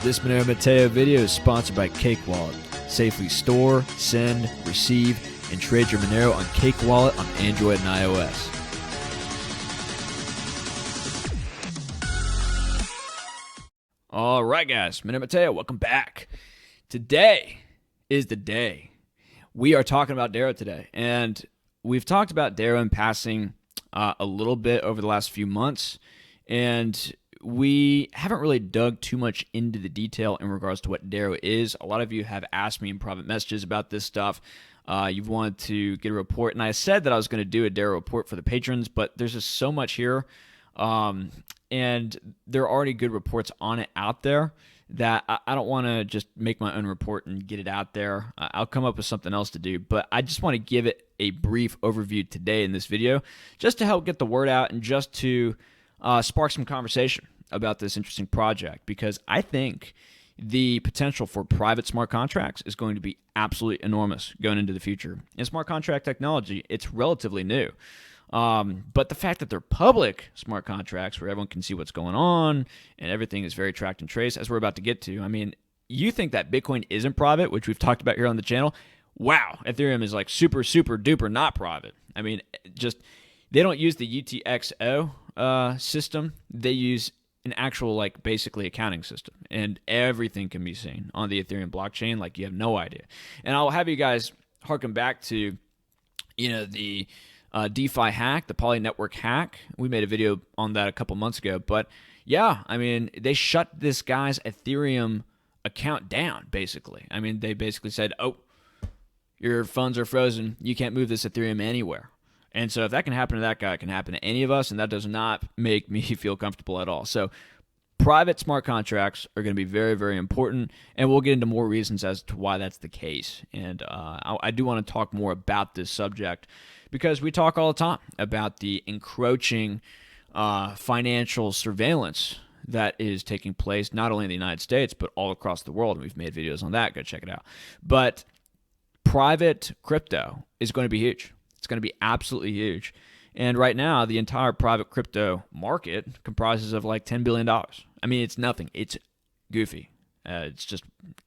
This Monero Matteo video is sponsored by Cake Wallet. Safely store, send, receive, and trade your Monero on Cake Wallet on Android and iOS. All right, guys. Monero Matteo, welcome back. Today is the day. We are talking about Dero today, and we've talked about Dero in passing a little bit over the last few months, and we haven't really dug too much into the detail in regards to what Dero is. A lot of you have asked me in private messages about this stuff. You've wanted to get a report, and I said that I was going to do a Dero report for the patrons, but there's just so much here, and there are already good reports on it out there that I don't want to just make my own report and get it out there. I'll come up with something else to do, but I just want to give it a brief overview today in this video just to help get the word out and just to spark some conversation about this interesting project, because I think the potential for private smart contracts is going to be absolutely enormous going into the future. And smart contract technology, it's relatively new. But the fact that they're public smart contracts where everyone can see what's going on and everything is very tracked and traced, as we're about to get to, I mean, you think that Bitcoin isn't private, which we've talked about here on the channel. Wow, Ethereum is like super, super duper not private. I mean, just they don't use the UTXO system. They use an actual, like, basically accounting system, and everything can be seen on the Ethereum blockchain like you have no idea. And I'll have you guys harken back to, the DeFi hack, the Poly Network hack. We made a video on that a couple months ago, but yeah, I mean, they shut this guy's Ethereum account down, basically. I mean, they basically said, oh, your funds are frozen. You can't move this Ethereum anywhere. And so if that can happen to that guy, it can happen to any of us, and that does not make me feel comfortable at all. So private smart contracts are going to be very, very important, and we'll get into more reasons as to why that's the case. And I do want to talk more about this subject because we talk all the time about the encroaching financial surveillance that is taking place not only in the United States, but all across the world. We've made videos on that. Go check it out. But private crypto is going to be huge. It's going to be absolutely huge. And right now, the entire private crypto market comprises of like $10 billion. I mean, it's nothing. It's goofy. It's just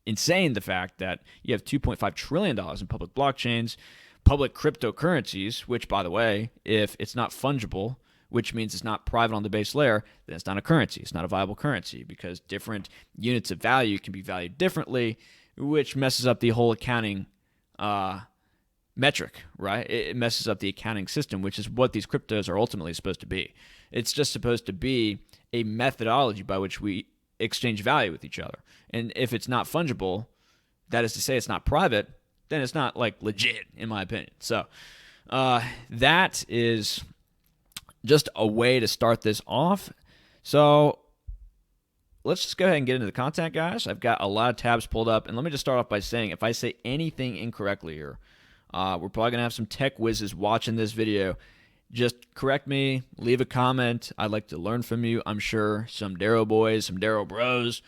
insane, the fact that you have $2.5 trillion in public blockchains, public cryptocurrencies, which, by the way, if it's not fungible, which means it's not private on the base layer, then it's not a currency. It's not a viable currency because different units of value can be valued differently, which messes up the whole accounting metric, right? It messes up the accounting system, which is what these cryptos are ultimately supposed to be. It's just supposed to be a methodology by which we exchange value with each other. And if it's not fungible, that is to say it's not private, then it's not like legit, in my opinion. So that is just a way to start this off. So let's just go ahead and get into the content, guys. I've got a lot of tabs pulled up, and let me just start off by saying if I say anything incorrectly here, we're probably going to have some tech whizzes watching this video. Just correct me, leave a comment. I'd like to learn from you. I'm sure some Dero boys, some Dero bros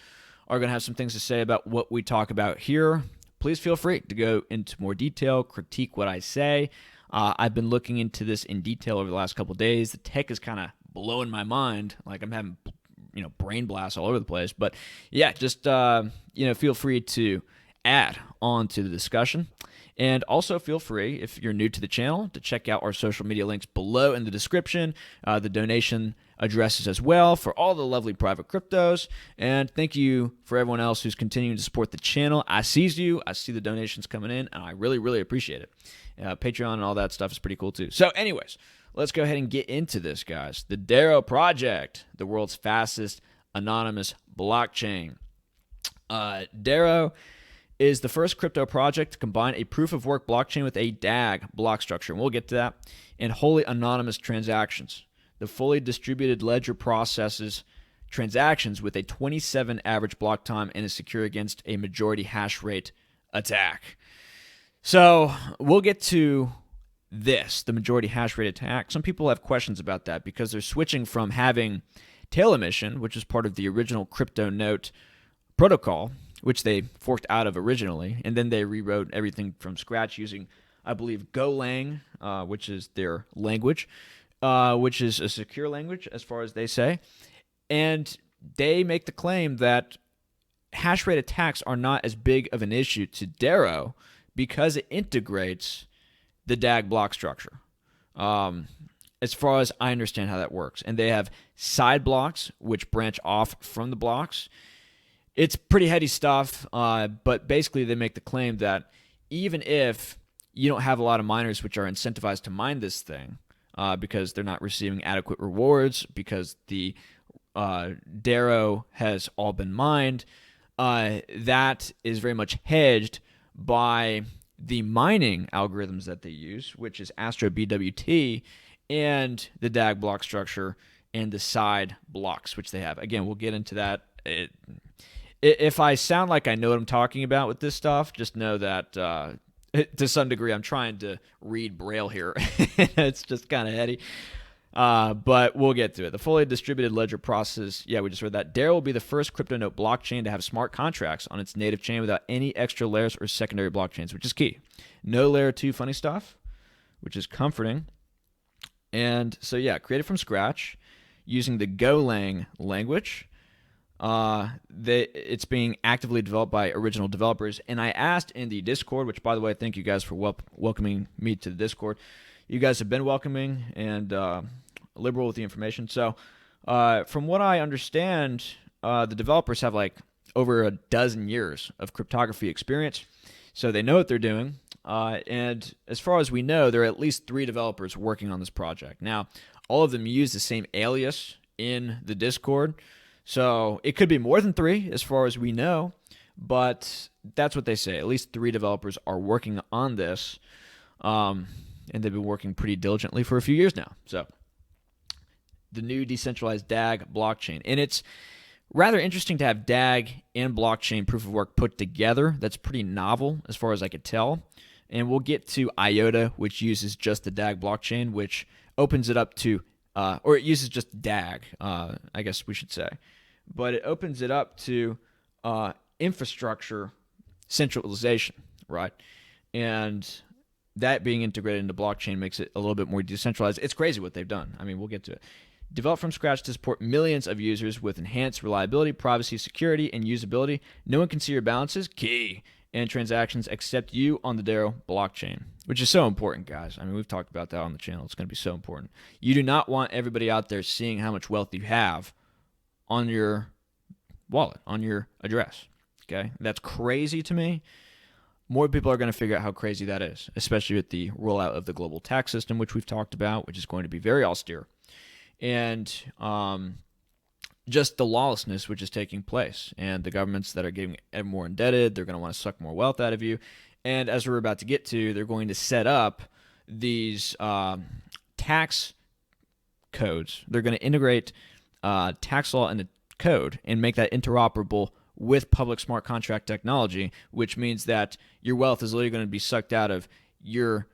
are going to have some things to say about what we talk about here. Please feel free to go into more detail, critique what I say. I've been looking into this in detail over the last couple of days. The tech is kind of blowing my mind. Like I'm having, brain blasts all over the place. But yeah, just, feel free to add on to the discussion. And also feel free, if you're new to the channel, to check out our social media links below in the description, the donation addresses as well for all the lovely private cryptos. And thank you for everyone else who's continuing to support the channel. I sees you. I see the donations coming in, and I really, really appreciate it. Patreon and all that stuff is pretty cool too. So anyways, let's go ahead and get into this, guys. The Dero project, the world's fastest anonymous blockchain. Dero is the first crypto project to combine a proof-of-work blockchain with a DAG block structure, and we'll get to that, and wholly anonymous transactions. The fully distributed ledger processes transactions with a 27 average block time and is secure against a majority hash rate attack. So we'll get to this, the majority hash rate attack. Some people have questions about that because they're switching from having tail emission, which is part of the original crypto note protocol, which they forked out of originally, and then they rewrote everything from scratch using, I believe, Golang, which is their language, which is a secure language as far as they say. And they make the claim that hash rate attacks are not as big of an issue to Dero because it integrates the DAG block structure. As far as I understand how that works. And they have side blocks which branch off from the blocks. It's pretty heady stuff, but basically they make the claim that even if you don't have a lot of miners which are incentivized to mine this thing because they're not receiving adequate rewards, because the Dero has all been mined, that is very much hedged by the mining algorithms that they use, which is AstroBWT, and the DAG block structure and the side blocks, which they have. Again, we'll get into that. If I sound like I know what I'm talking about with this stuff, just know that to some degree I'm trying to read Braille here. It's just kind of heady. But we'll get to it. The fully distributed ledger process, yeah, we just read that. Dero will be the first crypto note blockchain to have smart contracts on its native chain without any extra layers or secondary blockchains, which is key. No layer 2 funny stuff, which is comforting. And so, yeah, created from scratch using the Golang language. It's being actively developed by original developers. And I asked in the Discord, which, by the way, thank you guys for welcoming me to the Discord. You guys have been welcoming and liberal with the information. So from what I understand, the developers have like over a dozen years of cryptography experience. So they know what they're doing. And as far as we know, there are at least 3 developers working on this project. Now, all of them use the same alias in the Discord. So it could be more than 3 as far as we know. But that's what they say. At least 3 developers are working on this. And they've been working pretty diligently for a few years now. So the new decentralized DAG blockchain. And it's rather interesting to have DAG and blockchain proof of work put together. That's pretty novel as far as I could tell. And we'll get to IOTA, which uses just the DAG blockchain, which opens it up to, or it uses just DAG, I guess we should say. But it opens it up to infrastructure centralization, right? And that being integrated into blockchain makes it a little bit more decentralized. It's crazy what they've done. I mean, we'll get to it. Developed from scratch to support millions of users with enhanced reliability, privacy, security, and usability. No one can see your balances, key, and transactions except you on the Dero blockchain, which is so important, guys. I mean, we've talked about that on the channel. It's going to be so important. You do not want everybody out there seeing how much wealth you have on your wallet, on your address, okay? That's crazy to me. More people are going to figure out how crazy that is, especially with the rollout of the global tax system, which we've talked about, which is going to be very austere. And just the lawlessness which is taking place. And the governments that are getting more indebted, they're going to want to suck more wealth out of you. And as we're about to get to, they're going to set up these tax codes. They're going to integrate tax law into code and make that interoperable with public smart contract technology, which means that your wealth is literally going to be sucked out of your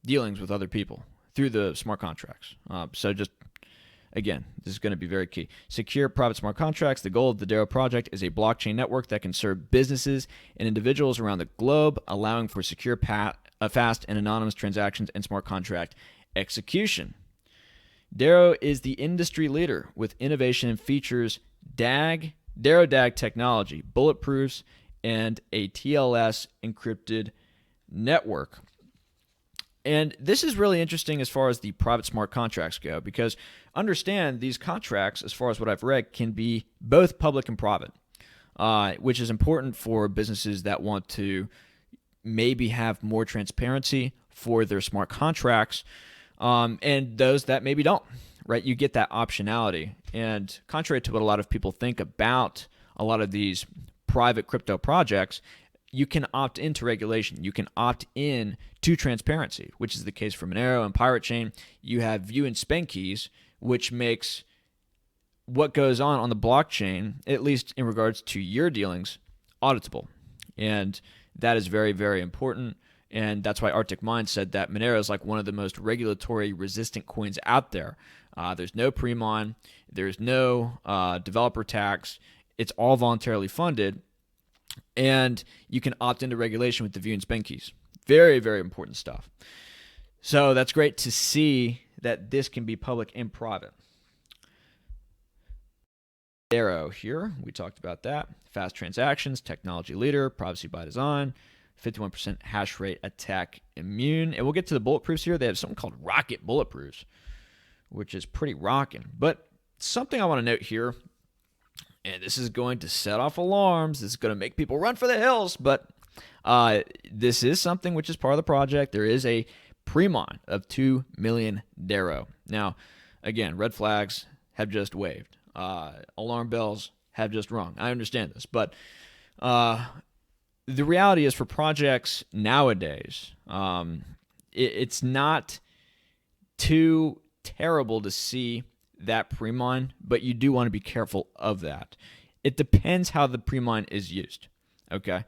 dealings with other people through the smart contracts. So just, again, this is going to be very key. Secure private smart contracts. The goal of the Dero project is a blockchain network that can serve businesses and individuals around the globe, allowing for secure, fast, and anonymous transactions and smart contract execution. Dero is the industry leader with innovation and features Dero DAG technology, Bulletproofs, and a TLS encrypted network. And this is really interesting as far as the private smart contracts go, because understand these contracts, as far as what I've read, can be both public and private, which is important for businesses that want to maybe have more transparency for their smart contracts, and those that maybe don't, right? You get that optionality. And contrary to what a lot of people think about a lot of these private crypto projects, you can opt into regulation. You can opt in to transparency, which is the case for Monero and Pirate Chain. You have view and spend keys, which makes what goes on the blockchain, at least in regards to your dealings, auditable. And that is very, very important. And that's why Arctic Mind said that Monero is like one of the most regulatory resistant coins out there. There's no pre-mon, there's no developer tax. It's all voluntarily funded. And you can opt into regulation with the view and spend keys. Very, very important stuff. So that's great to see that this can be public and private. Dero here. We talked about that. Fast transactions, technology leader, privacy by design, 51% hash rate attack immune. And we'll get to the bulletproofs here. They have something called rocket bulletproofs, which is pretty rocking. But something I want to note here, and this is going to set off alarms. This is going to make people run for the hills, but this is something which is part of the project. There is a pre-mine of 2 million Dero. Now, again, red flags have just waved. Alarm bells have just rung. I understand this, but the reality is for projects nowadays, it's not too terrible to see that pre-mine, but you do want to be careful of that. It depends how the pre-mine is used, okay?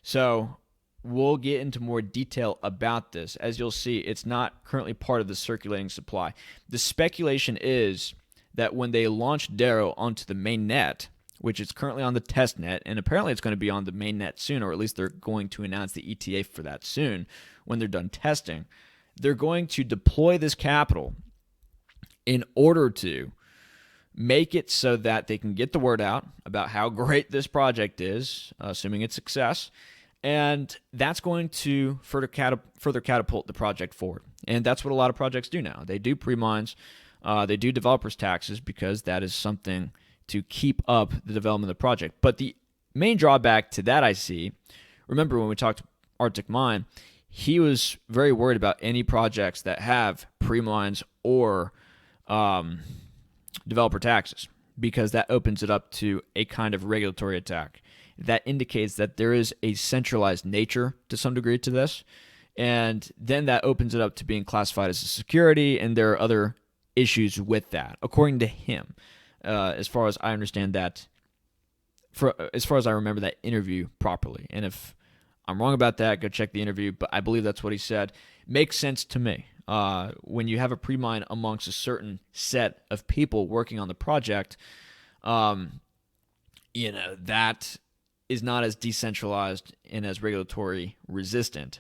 So we'll get into more detail about this. As you'll see, it's not currently part of the circulating supply. The speculation is that when they launch Dero onto the mainnet, which is currently on the test net, and apparently it's going to be on the mainnet soon, or at least they're going to announce the ETA for that soon when they're done testing, they're going to deploy this capital in order to make it so that they can get the word out about how great this project is, assuming it's success, and that's going to further catapult the project forward. And that's what a lot of projects do now. They do pre-mines, they do developers' taxes, because that is something to keep up the development of the project. But the main drawback to that I see, remember when we talked to Arctic Mine, he was very worried about any projects that have pre-mines or developer taxes, because that opens it up to a kind of regulatory attack. That indicates that there is a centralized nature to some degree to this, and then that opens it up to being classified as a security, and there are other issues with that, according to him, as far as I understand that, as far as I remember that interview properly. And if I'm wrong about that, go check the interview, but I believe that's what he said. Makes sense to me. When you have a pre-mine amongst a certain set of people working on the project, that is not as decentralized and as regulatory resistant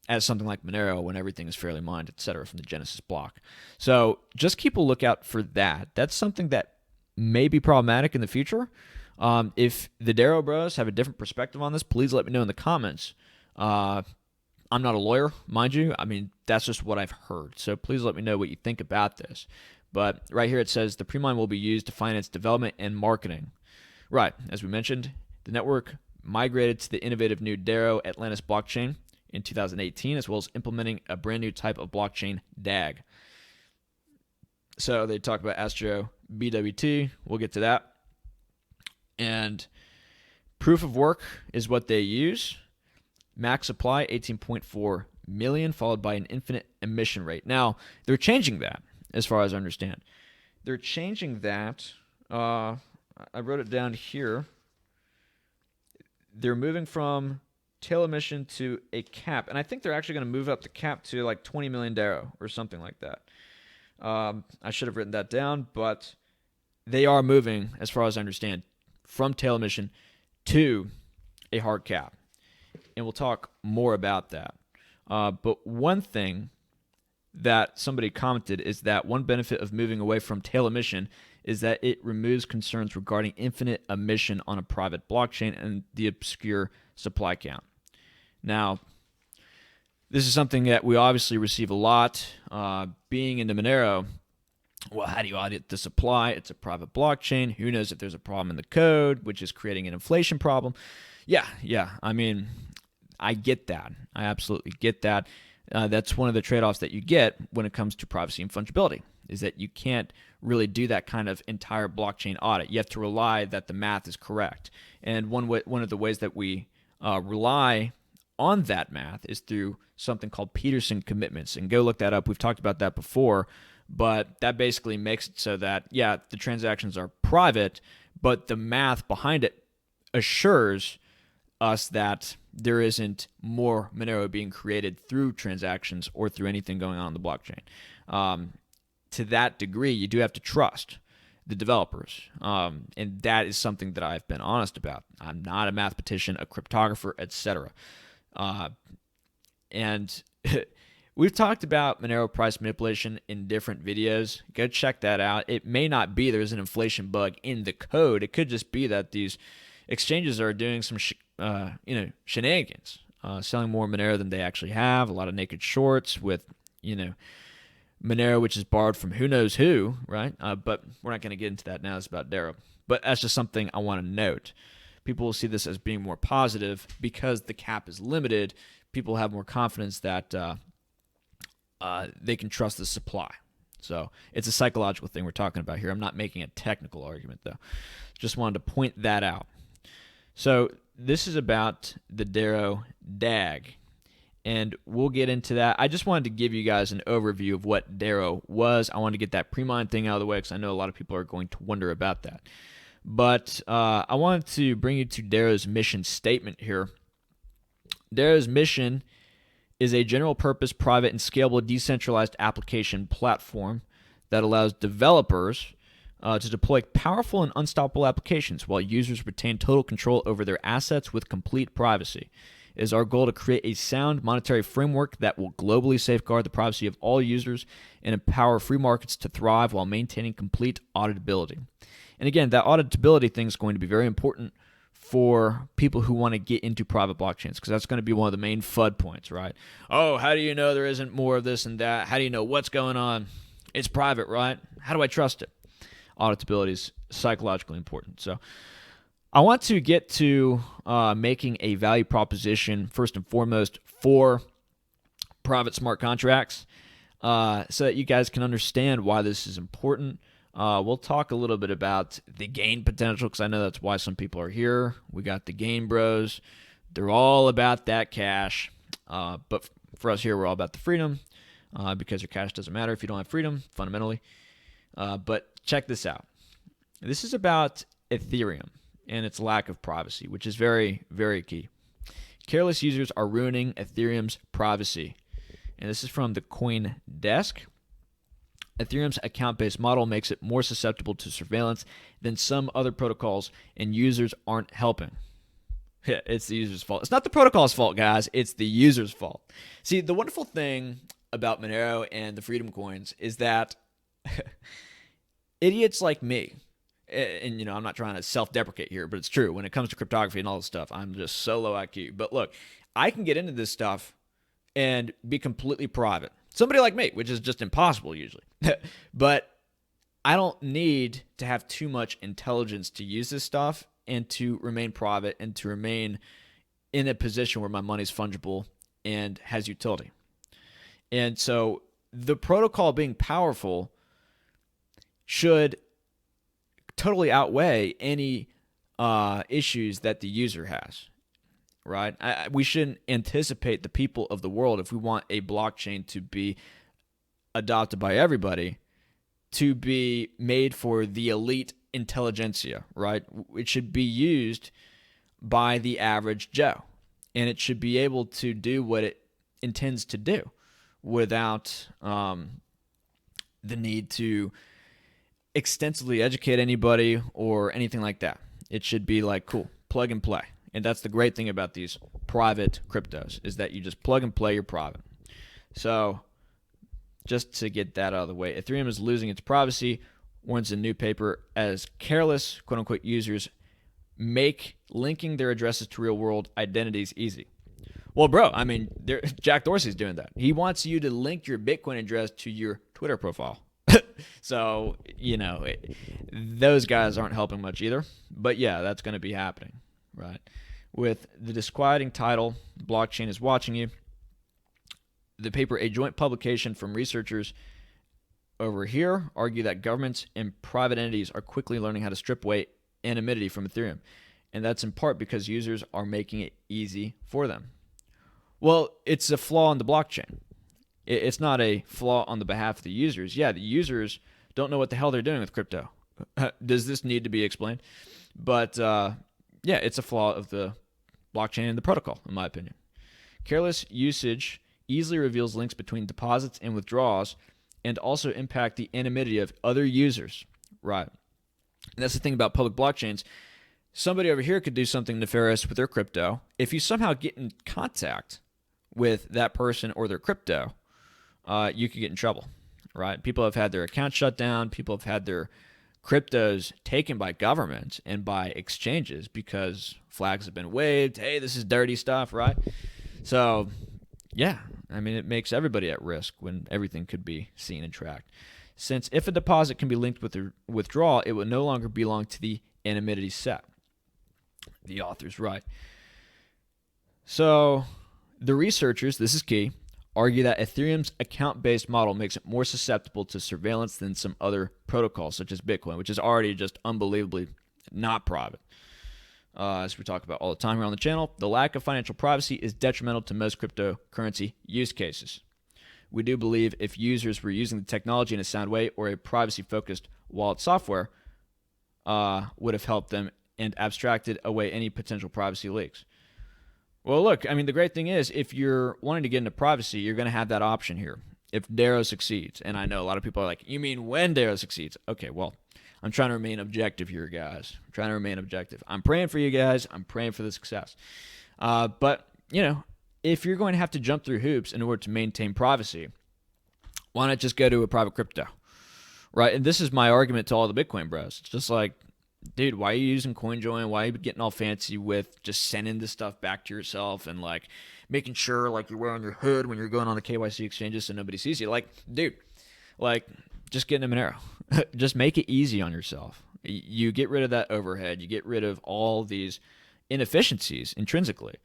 as something like Monero, when everything is fairly mined, etc., from the Genesis block. So just keep a lookout for that. That's something that may be problematic in the future. If the Dero bros have a different perspective on this, please let me know in the comments. I'm not a lawyer, mind you. I mean, that's just what I've heard. So please let me know what you think about this. But right here it says the pre-mine will be used to finance development and marketing. Right, as we mentioned, the network migrated to the innovative new Dero Atlantis blockchain in 2018, as well as implementing a brand new type of blockchain, DAG. So they talk about AstroBWT. We'll get to that. And proof of work is what they use. Max supply, 18.4 million, followed by an infinite emission rate. Now, they're changing that, as far as I understand. They're changing that. I wrote it down here. They're moving from tail emission to a cap, and I think they're actually going to move up the cap to like 20 million Dero or something like that. I should have written that down, but they are moving, as far as I understand, from tail emission to a hard cap. And we'll talk more about that. But one thing that somebody commented is that one benefit of moving away from tail emission is that it removes concerns regarding infinite emission on a private blockchain and the obscure supply count. Now, this is something that we obviously receive a lot. Being into Monero, well, how do you audit the supply? It's a private blockchain. Who knows if there's a problem in the code, which is creating an inflation problem? Yeah. I mean, I get that. I absolutely get that. That's one of the trade-offs that you get when it comes to privacy and fungibility, is that you can't really do that kind of entire blockchain audit. You have to rely that the math is correct. And one of the ways that we rely on that math is through something called Peterson commitments. And go look that up. We've talked about that before. But that basically makes it so that, yeah, the transactions are private, but the math behind it assures us that there isn't more Monero being created through transactions or through anything going on the blockchain. To that degree, you do have to trust the developers, and that is something that I've been honest about. I'm not a mathematician, a cryptographer, etc. And we've talked about Monero price manipulation in different videos. Go check that out. It may not be there's an inflation bug in the code. It could just be that these exchanges are doing some shenanigans, selling more Monero than they actually have. A lot of naked shorts with Monero, which is borrowed from who knows who, right? But we're not going to get into that now. It's about Dero. But that's just something I want to note. People will see this as being more positive because the cap is limited. People have more confidence that they can trust the supply. So it's a psychological thing we're talking about here. I'm not making a technical argument, though. Just wanted to point that out. So this is about the Dero DAG, and we'll get into that. I just wanted to give you guys an overview of what Dero was. I wanted to get that pre-mine thing out of the way because I know a lot of people are going to wonder about that. But I wanted to bring you to Dero's mission statement here. Dero's mission is a general-purpose, private, and scalable decentralized application platform that allows developers to deploy powerful and unstoppable applications while users retain total control over their assets with complete privacy. It is our goal to create a sound monetary framework that will globally safeguard the privacy of all users and empower free markets to thrive while maintaining complete auditability. And again, that auditability thing is going to be very important for people who want to get into private blockchains, because that's going to be one of the main FUD points, right? Oh, how do you know there isn't more of this and that? How do you know what's going on? It's private, right? How do I trust it? Auditability is psychologically important. So I want to get to making a value proposition, first and foremost, for private smart contracts so that you guys can understand why this is important. We'll talk a little bit about the gain potential because I know that's why some people are here. We got the gain bros. They're all about that cash. But for us here, we're all about the freedom because your cash doesn't matter if you don't have freedom, fundamentally. But check this out. This is about Ethereum and its lack of privacy, which is very, very key. Careless users are ruining Ethereum's privacy. And this is from the CoinDesk. Ethereum's account-based model makes it more susceptible to surveillance than some other protocols, and users aren't helping. It's the user's fault. It's not the protocol's fault, guys. It's the user's fault. See, the wonderful thing about Monero and the Freedom Coins is that idiots like me, and I'm not trying to self-deprecate here, but it's true. When it comes to cryptography and all this stuff, I'm just so low IQ. But look, I can get into this stuff and be completely private. Somebody like me, which is just impossible usually. But I don't need to have too much intelligence to use this stuff and to remain private and to remain in a position where my money's fungible and has utility. And so the protocol being powerful should totally outweigh any issues that the user has. Right? We shouldn't anticipate the people of the world, if we want a blockchain to be adopted by everybody, to be made for the elite intelligentsia, right? It should be used by the average Joe, and it should be able to do what it intends to do without the need to extensively educate anybody or anything like that. It should be like, cool, plug and play. And that's the great thing about these private cryptos, is that you just plug and play your private. So just to get that out of the way, Ethereum is losing its privacy, warns a new paper, as careless, quote-unquote, users make linking their addresses to real-world identities easy. Well, bro, I mean, Jack Dorsey's doing that. He wants you to link your Bitcoin address to your Twitter profile. So, those guys aren't helping much either. But yeah, that's going to be happening. Right. With the disquieting title, Blockchain is Watching You, the paper, a joint publication from researchers over here, argue that governments and private entities are quickly learning how to strip away anonymity from Ethereum. And that's in part because users are making it easy for them. Well, it's a flaw in the blockchain. It's not a flaw on the behalf of the users. Yeah, the users don't know what the hell they're doing with crypto. Does this need to be explained? But yeah, it's a flaw of the blockchain and the protocol, in my opinion. Careless usage easily reveals links between deposits and withdrawals and also impact the anonymity of other users. Right. And that's the thing about public blockchains. Somebody over here could do something nefarious with their crypto. If you somehow get in contact with that person or their crypto, you could get in trouble, right? People have had their accounts shut down. People have had their cryptos taken by governments and by exchanges because flags have been waved. Hey, this is dirty stuff, right? So, yeah, I mean, it makes everybody at risk when everything could be seen and tracked. Since if a deposit can be linked with a withdrawal, it will no longer belong to the anonymity set. The author's right. So, the researchers, this is key, argue that Ethereum's account-based model makes it more susceptible to surveillance than some other protocols, such as Bitcoin, which is already just unbelievably not private. As we talk about all the time here on the channel, the lack of financial privacy is detrimental to most cryptocurrency use cases. We do believe if users were using the technology in a sound way or a privacy-focused wallet software would have helped them and abstracted away any potential privacy leaks. Well, look, I mean, the great thing is if you're wanting to get into privacy, you're going to have that option here. If Dero succeeds, and I know a lot of people are like, you mean when Dero succeeds? Okay, well, I'm trying to remain objective here, guys. I'm trying to remain objective. I'm praying for you guys. I'm praying for the success. But, you know, if you're going to have to jump through hoops in order to maintain privacy, why not just go to a private crypto, right? And this is my argument to all the Bitcoin bros. It's just like, dude, why are you using CoinJoin? Why are you getting all fancy with just sending this stuff back to yourself and like making sure like you're wearing your hood when you're going on the KYC exchanges so nobody sees you? Like, dude, like just get in a Monero. Just make it easy on yourself. You get rid of that overhead. You get rid of all these inefficiencies intrinsically.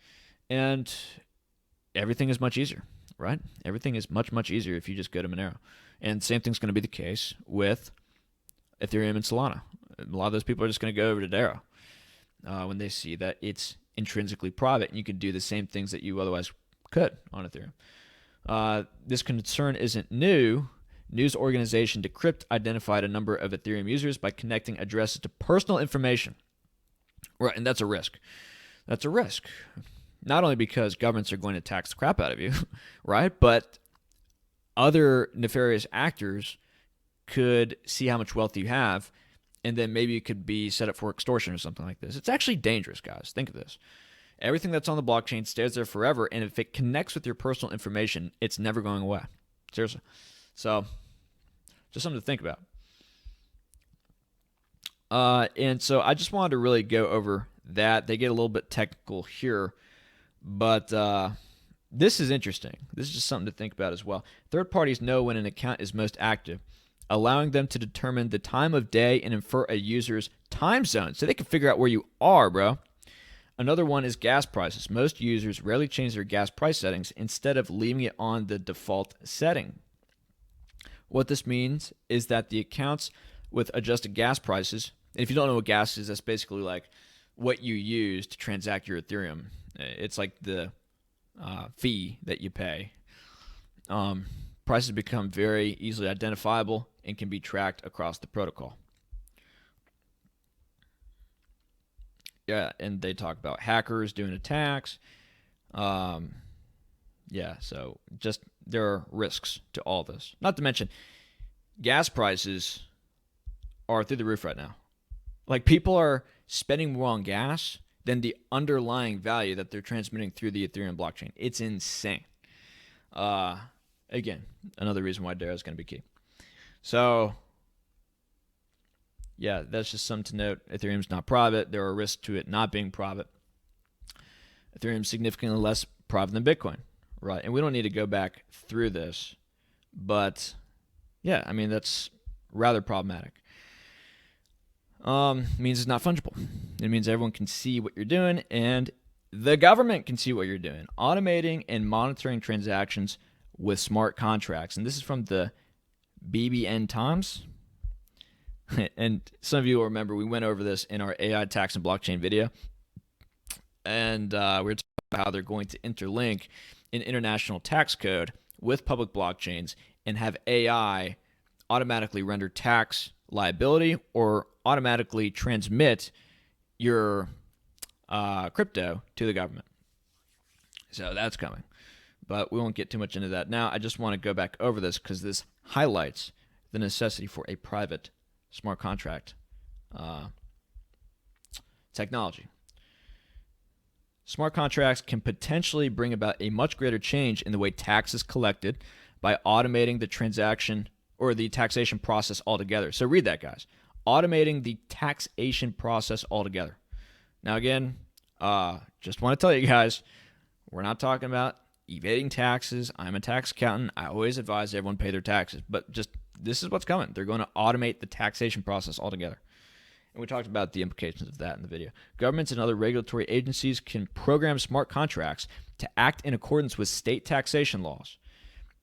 And everything is much easier, right? Everything is much, much easier if you just go to Monero. And same thing's going to be the case with Ethereum and Solana. A lot of those people are just going to go over to Dero when they see that it's intrinsically private and you can do the same things that you otherwise could on Ethereum. This concern isn't new. News organization Decrypt identified a number of Ethereum users by connecting addresses to personal information. Right, and that's a risk. That's a risk. Not only because governments are going to tax the crap out of you, right, but other nefarious actors could see how much wealth you have, and then maybe it could be set up for extortion or something like this. It's actually dangerous, guys. Think of this. Everything that's on the blockchain stays there forever, and if it connects with your personal information, it's never going away. Seriously. So, just something to think about. And so I just wanted to really go over that. They get a little bit technical here, but this is interesting. This is just something to think about as well. Third parties know when an account is most active, allowing them to determine the time of day and infer a user's time zone so they can figure out where you are, bro. Another one is gas prices. Most users rarely change their gas price settings instead of leaving it on the default setting. What this means is that the accounts with adjusted gas prices, and if you don't know what gas is, that's basically like what you use to transact your Ethereum. It's like the fee that you pay. Prices become very easily identifiable and can be tracked across the protocol. Yeah, and they talk about hackers doing attacks. Yeah, so just there are risks to all this. Not to mention, gas prices are through the roof right now. Like, people are spending more on gas than the underlying value that they're transmitting through the Ethereum blockchain. It's insane. Again, another reason why Dero is going to be key. So, yeah, that's just something to note. Ethereum's not private. There are risks to it not being private. Ethereum's significantly less private than Bitcoin, right? And we don't need to go back through this, but yeah, I mean, that's rather problematic. Means it's not fungible. It means everyone can see what you're doing, and the government can see what you're doing. Automating and monitoring transactions with smart contracts. And this is from the BBN Times. And some of you will remember we went over this in our AI tax and blockchain video. And we were talking about how they're going to interlink an international tax code with public blockchains and have AI automatically render tax liability or automatically transmit your crypto to the government. So that's coming. But we won't get too much into that now. I just want to go back over this because this highlights the necessity for a private smart contract technology. Smart contracts can potentially bring about a much greater change in the way tax is collected by automating the transaction or the taxation process altogether. So read that, guys. Automating the taxation process altogether. Now, again, just want to tell you guys, we're not talking about evading taxes. I'm a tax accountant. I always advise everyone pay their taxes. But just this is what's coming. They're going to automate the taxation process altogether. And we talked about the implications of that in the video. Governments and other regulatory agencies can program smart contracts to act in accordance with state taxation laws.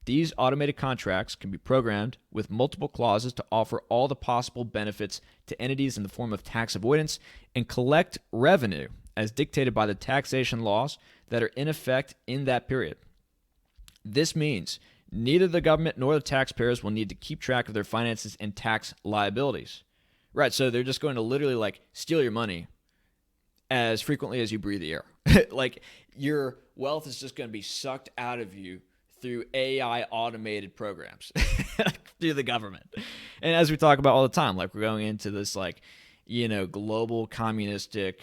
These automated contracts can be programmed with multiple clauses to offer all the possible benefits to entities in the form of tax avoidance and collect revenue as dictated by the taxation laws that are in effect in that period. This means neither the government nor the taxpayers will need to keep track of their finances and tax liabilities. Right, so they're just going to literally like steal your money as frequently as you breathe the air. Like your wealth is just going to be sucked out of you through AI automated programs through the government. And as we talk about all the time, like we're going into this like, global communistic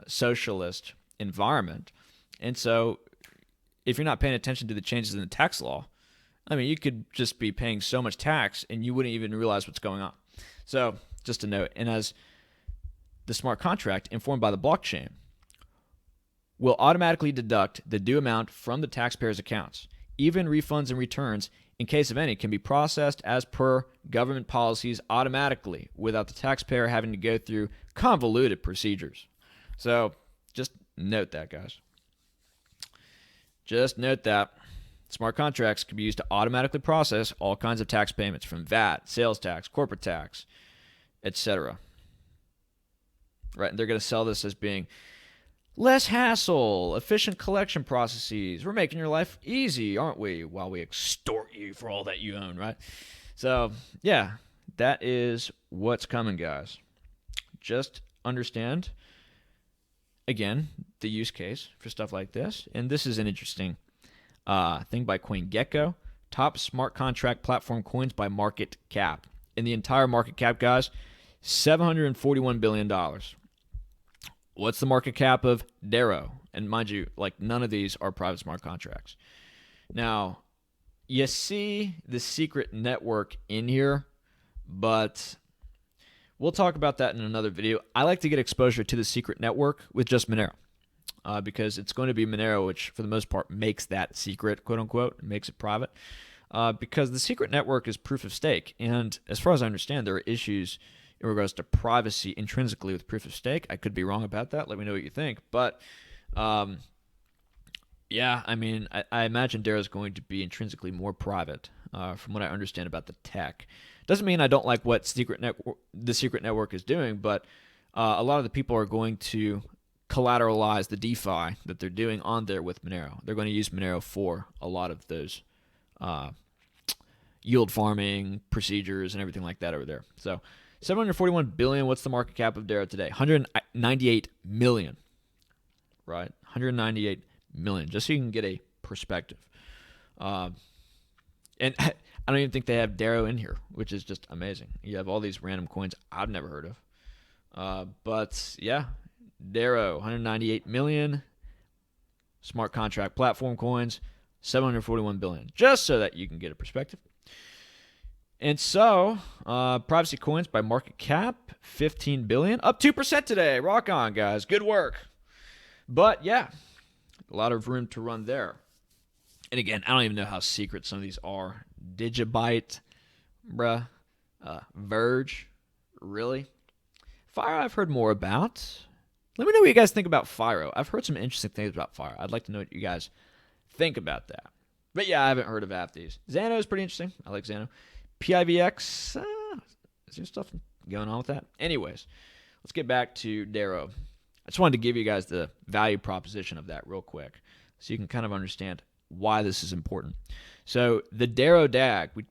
socialist environment. And so if you're not paying attention to the changes in the tax law, I mean, you could just be paying so much tax and you wouldn't even realize what's going on. So just a note, and as the smart contract informed by the blockchain will automatically deduct the due amount from the taxpayer's accounts. Even refunds and returns, in case of any, can be processed as per government policies automatically without the taxpayer having to go through convoluted procedures. So just note that, guys. Just note that smart contracts can be used to automatically process all kinds of tax payments from VAT, sales tax, corporate tax, etc. Right, and they're going to sell this as being less hassle, efficient collection processes. We're making your life easy, aren't we? While we extort you for all that you own, right? So, yeah, that is what's coming, guys. Just understand, again, the use case for stuff like this. And this is an interesting thing by CoinGecko. Top smart contract platform coins by market cap. In the entire market cap, guys, $741 billion. What's the market cap of Dero? And mind you, like none of these are private smart contracts. Now, you see the secret network in here, but we'll talk about that in another video. I like to get exposure to the secret network with just Monero because it's going to be Monero, which for the most part makes that secret, quote unquote, makes it private because the secret network is proof of stake. And as far as I understand, there are issues in regards to privacy intrinsically with proof of stake. I could be wrong about that. Let me know what you think. But, yeah, I mean, I imagine Dero is going to be intrinsically more private from what I understand about the tech. Doesn't mean I don't like what the secret network is doing, but a lot of the people are going to collateralize the DeFi that they're doing on there with Monero. They're going to use Monero for a lot of those yield farming procedures and everything like that over there. So, 741 billion. What's the market cap of Dero today? 198 million. Right? 198 million. Just so you can get a perspective. And I don't even think they have Dero in here, which is just amazing. You have all these random coins I've never heard of. But yeah, Dero, 198 million. Smart contract platform coins, 741 billion. Just so that you can get a perspective. And so, privacy coins by market cap, 15 billion, up 2% today. Rock on, guys. Good work. But yeah, a lot of room to run there. And again, I don't even know how secret some of these are. Digibyte, bruh. Verge, really? Fire, I've heard more about. Let me know what you guys think about Firo. I've heard some interesting things about Fire. I'd like to know what you guys think about that. But yeah, I haven't heard of half these. Xano is pretty interesting. I like Xano. PIVX, is there stuff going on with that? Anyways, let's get back to Dero. I just wanted to give you guys the value proposition of that real quick so you can kind of understand why this is important. So the Dero DAG, we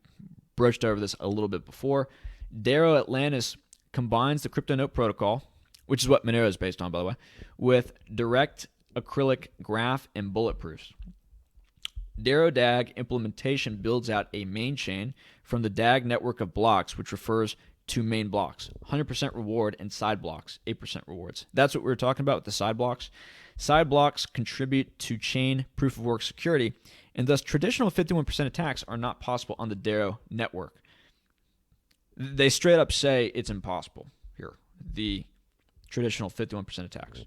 broached over this a little bit before. Dero Atlantis combines the CryptoNote protocol, which is what Monero is based on, by the way, with direct acrylic graph and bulletproofs. Dero DAG implementation builds out a main chain from the DAG network of blocks, which refers to main blocks, 100% reward, and side blocks, 8% rewards. That's what we were talking about with the side blocks. Side blocks contribute to chain proof of work security and thus traditional 51% attacks are not possible on the Dero network. They straight up say it's impossible here, the traditional 51% attacks.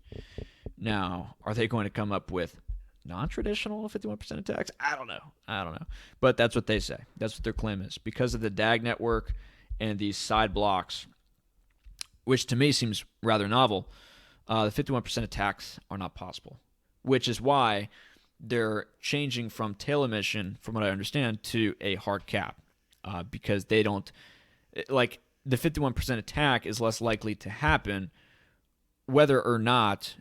Now, are they going to come up with non-traditional 51% attacks? I don't know. But that's what they say. That's what their claim is. Because of the DAG network and these side blocks, which to me seems rather novel, the 51% attacks are not possible, which is why they're changing from tail emission, from what I understand, to a hard cap, because they don't, like, the 51% attack is less likely to happen whether or not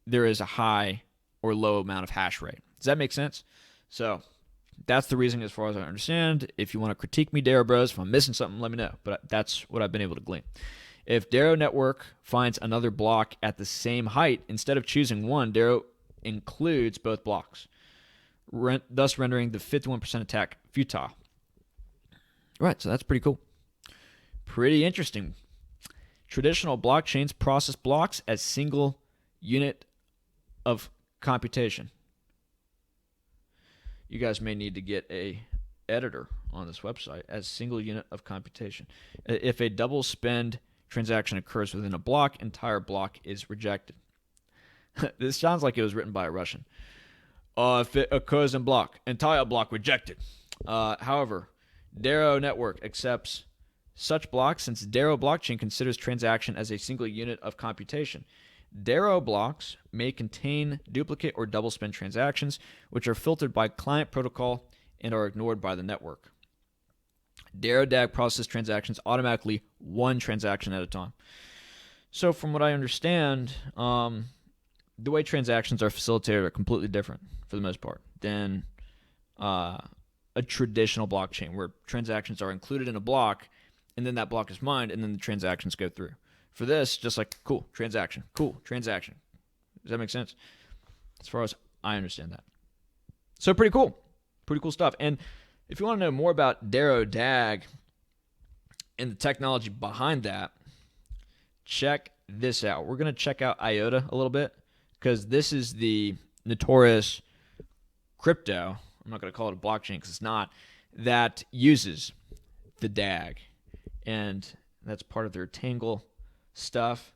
there is a high or low amount of hash rate. Does that make sense? So that's the reason as far as I understand. If you want to critique me, Dero Bros, if I'm missing something, let me know. But that's what I've been able to glean. If Dero network finds another block at the same height, instead of choosing one, Dero includes both blocks, thus rendering the 51% attack futile. Right, so that's pretty cool. Pretty interesting. Traditional blockchains process blocks as single unit of computation. You guys may need to get a editor on this website as single unit of computation. If a double spend transaction occurs within a block, entire block is rejected. This sounds like it was written by a Russian. If it occurs in block, entire block rejected. However, Dero network accepts such blocks since Dero blockchain considers transaction as a single unit of computation. Dero blocks may contain duplicate or double spend transactions, which are filtered by client protocol and are ignored by the network. Dero DAG processes transactions automatically, one transaction at a time. So from what I understand, the way transactions are facilitated are completely different for the most part than a traditional blockchain where transactions are included in a block and then that block is mined and then the transactions go through. For this, just like, cool, transaction. Does that make sense? As far as I understand that. So pretty cool. Pretty cool stuff. And if you want to know more about Dero DAG and the technology behind that, check this out. We're going to check out IOTA a little bit because this is the notorious crypto, I'm not going to call it a blockchain because it's not, that uses the DAG. And that's part of their Tangle stuff.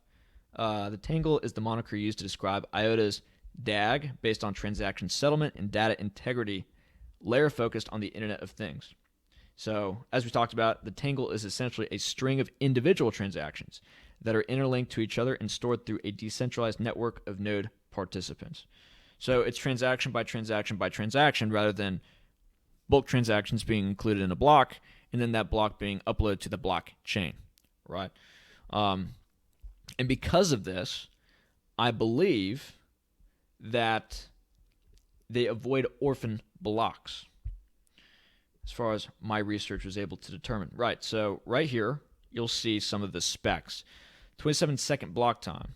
The Tangle is the moniker used to describe IOTA's DAG based on transaction settlement and data integrity layer focused on the Internet of Things. So, as we talked about, the Tangle is essentially a string of individual transactions that are interlinked to each other and stored through a decentralized network of node participants. So, it's transaction by transaction by transaction rather than bulk transactions being included in a block and then that block being uploaded to the blockchain, right? And because of this, I believe that they avoid orphan blocks, as far as my research was able to determine. Right, so right here, you'll see some of the specs. 27-second block time,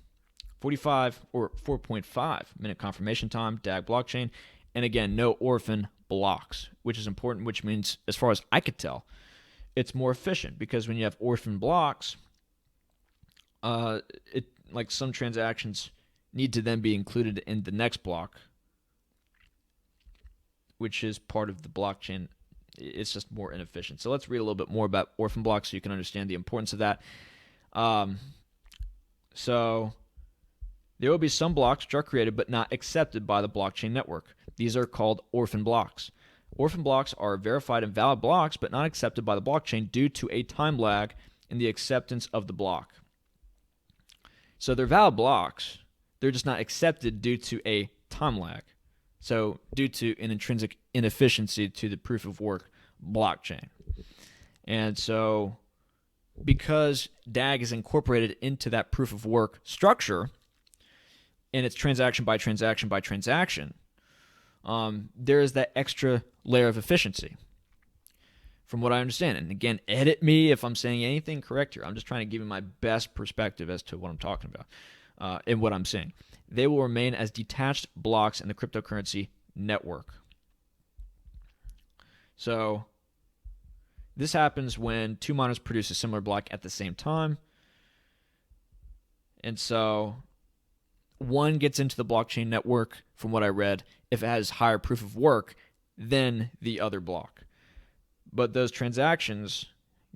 45 or 4.5 minute confirmation time, DAG blockchain, and again, no orphan blocks, which is important, which means, as far as I could tell, it's more efficient because when you have orphan blocks, like some transactions need to then be included in the next block, which is part of the blockchain. It's just more inefficient. So let's read a little bit more about orphan blocks so you can understand the importance of that. So there will be some blocks which are created but not accepted by the blockchain network. These are called orphan blocks. Orphan blocks are verified and valid blocks but not accepted by the blockchain due to a time lag in the acceptance of the block. So they're valid blocks, they're just not accepted due to a time lag. So due to an intrinsic inefficiency to the proof of work blockchain. And so because DAG is incorporated into that proof of work structure, and it's transaction by transaction by transaction, there is that extra layer of efficiency, from what I understand. And again, edit me if I'm saying anything correct here. I'm just trying to give you my best perspective as to what I'm talking about and what I'm saying. They will remain as detached blocks in the cryptocurrency network. So this happens when two miners produce a similar block at the same time. And so one gets into the blockchain network, from what I read, if it has higher proof of work, than the other block. But those transactions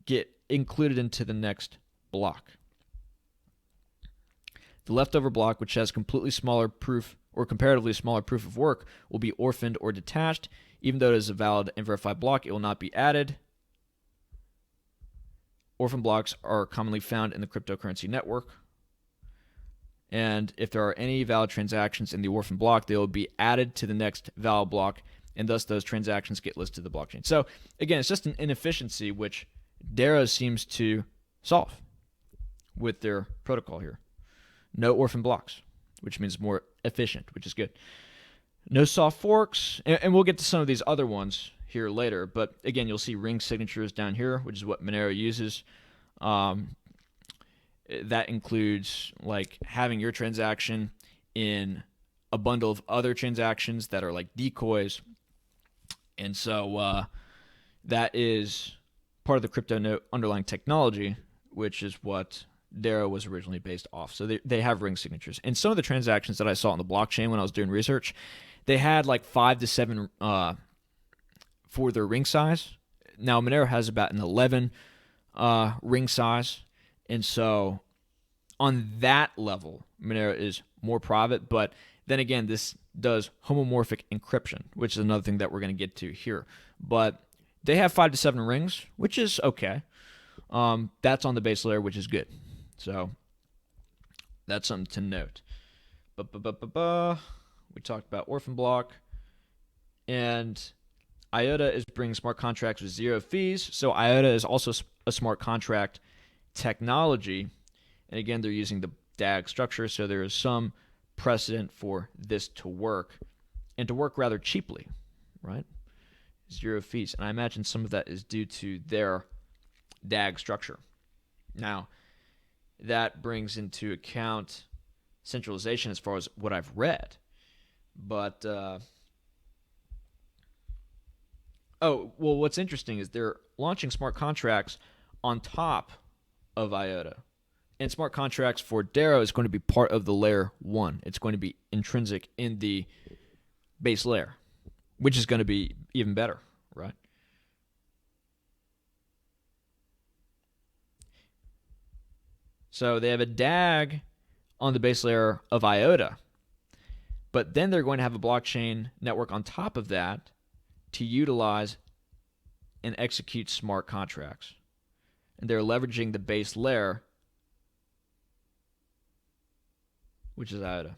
get included into the next block. The leftover block, which has completely smaller proof or comparatively smaller proof of work, will be orphaned or detached. Even though it is a valid and verified block, it will not be added. Orphan blocks are commonly found in the cryptocurrency network. And if there are any valid transactions in the orphan block, they will be added to the next valid block, and thus those transactions get listed to the blockchain. So again, it's just an inefficiency which Dero seems to solve with their protocol here. No orphan blocks, which means more efficient, which is good. No soft forks, and we'll get to some of these other ones here later. But again, you'll see ring signatures down here, which is what Monero uses. That includes like having your transaction in a bundle of other transactions that are like decoys. And so that is part of the crypto note underlying technology, which is what Dero was originally based off. So they have ring signatures. And some of the transactions that I saw on the blockchain when I was doing research, they had like 5 to 7 for their ring size. Now Monero has about an 11 ring size. And so on that level, Monero is more private. But then again, this does homomorphic encryption, which is another thing that we're going to get to here. But they have 5 to 7 rings, which is okay. That's on the base layer, which is good. So that's something to note. We talked about orphan block. And IOTA is bringing smart contracts with 0 fees. So IOTA is also a smart contract technology. And again, they're using the DAG structure. So there is some precedent for this to work and to work rather cheaply, right? 0 fees. And I imagine some of that is due to their DAG structure. Now, that brings into account centralization as far as what I've read. But, what's interesting is they're launching smart contracts on top of IOTA. And smart contracts for Dero is going to be part of the layer 1. It's going to be intrinsic in the base layer, which is going to be even better, right? So they have a DAG on the base layer of IOTA, but then they're going to have a blockchain network on top of that to utilize and execute smart contracts. And they're leveraging the base layer, which is IOTA.